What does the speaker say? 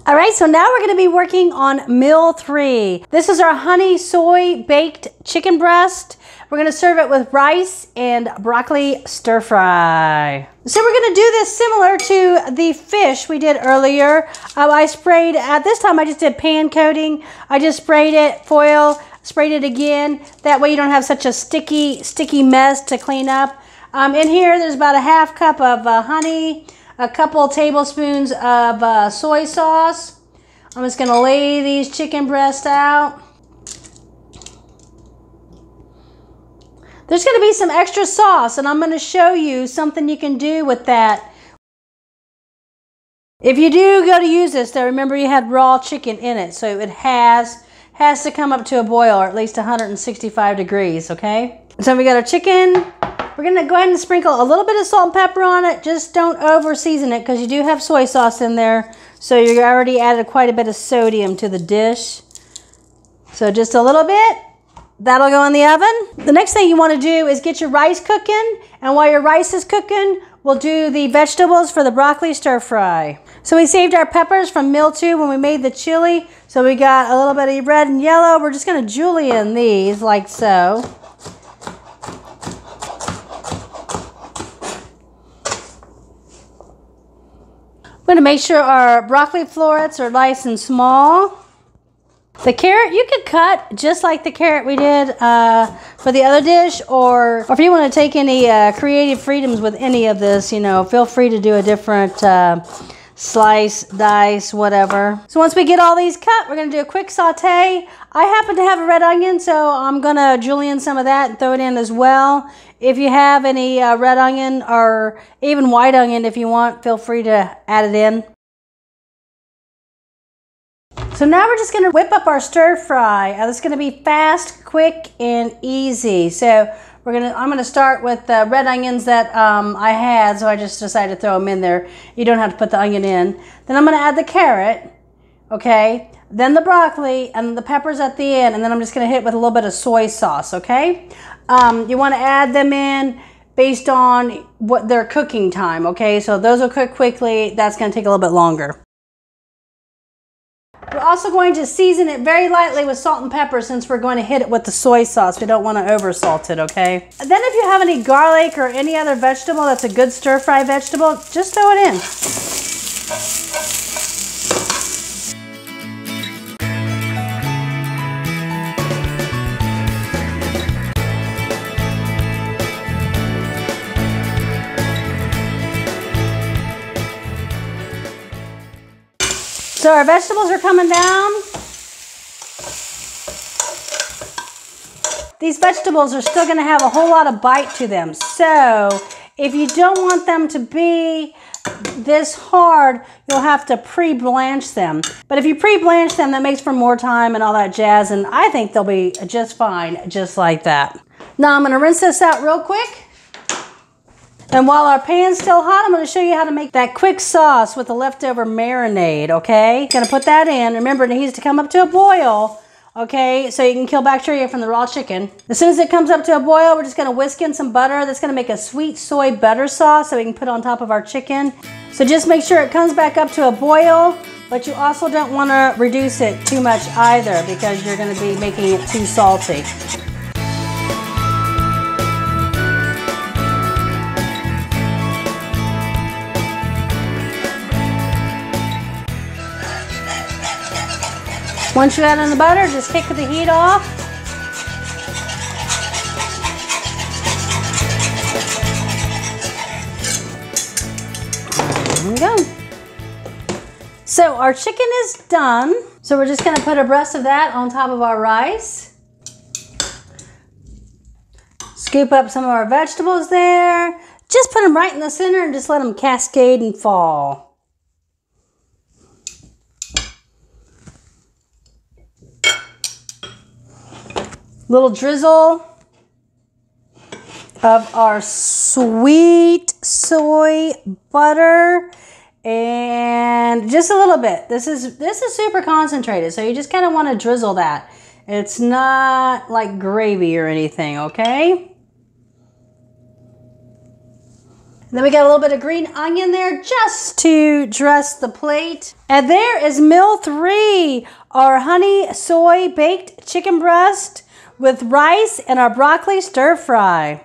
All right, so now we're gonna be working on meal 3. This is our honey soy baked chicken breast. We're gonna serve it with rice and broccoli stir fry. So we're gonna do this similar to the fish we did earlier. I sprayed, at this time I just did pan coating. I just sprayed it, foil, sprayed it again. That way you don't have such a sticky mess to clean up. In here there's about a half cup of honey, a couple tablespoons of soy sauce. I'm just gonna lay these chicken breasts out. There's gonna be some extra sauce, and I'm gonna show you something you can do with that. If you do go to use this, though, remember you had raw chicken in it, so it has to come up to a boil, or at least 165 degrees, okay? So we got our chicken. We're gonna go ahead and sprinkle a little bit of salt and pepper on it. Just don't over season it because you do have soy sauce in there. So you already added quite a bit of sodium to the dish. So just a little bit. That'll go in the oven. The next thing you want to do is get your rice cooking. And while your rice is cooking, we'll do the vegetables for the broccoli stir fry. So we saved our peppers from meal 2 when we made the chili. So we got a little bit of red and yellow. We're just gonna julienne these like so. We're gonna make sure our broccoli florets are nice and small. The carrot you could cut just like the carrot we did for the other dish, or if you want to take any creative freedoms with any of this, you know, feel free to do a different slice, dice, whatever. So once we get all these cut, we're gonna do a quick saute. I happen to have a red onion, so I'm gonna julienne some of that and throw it in as well. If you have any red onion or even white onion, if you want, feel free to add it in. So now we're just gonna whip up our stir fry. It's gonna be fast, quick, and easy. So I'm gonna start with the red onions that I had, so I just decided to throw them in there. You don't have to put the onion in. Then I'm gonna add the carrot, okay? Then the broccoli and the peppers at the end, and then I'm just gonna hit it with a little bit of soy sauce, okay? You wanna add them in based on what their cooking time, okay? So those will cook quickly. That's gonna take a little bit longer. We're also going to season it very lightly with salt and pepper since we're going to hit it with the soy sauce. We don't want to over salt it, okay? And then if you have any garlic or any other vegetable that's a good stir fry vegetable, just throw it in. So our vegetables are coming down. These vegetables are still gonna have a whole lot of bite to them. So if you don't want them to be this hard, you'll have to pre-blanch them. But if you pre-blanch them, that makes for more time and all that jazz, and I think they'll be just fine, just like that. Now I'm gonna rinse this out real quick. And while our pan's still hot, I'm going to show you how to make that quick sauce with the leftover marinade, okay? Going to put that in. Remember, it needs to come up to a boil, okay? So you can kill bacteria from the raw chicken. As soon as it comes up to a boil, we're just going to whisk in some butter. That's going to make a sweet soy butter sauce that we can put on top of our chicken. So just make sure it comes back up to a boil, but you also don't want to reduce it too much either because you're going to be making it too salty. Once you add in the butter, just kick the heat off. There we go. So our chicken is done. So we're just gonna put a breast of that on top of our rice. Scoop up some of our vegetables there. Just put them right in the center and just let them cascade and fall. Little drizzle of our sweet soy butter, and just a little bit. This is super concentrated, so you just kind of want to drizzle that. It's not like gravy or anything, okay? And then we got a little bit of green onion there just to dress the plate. And there is meal 3, our honey soy baked chicken breast with rice and our broccoli stir fry.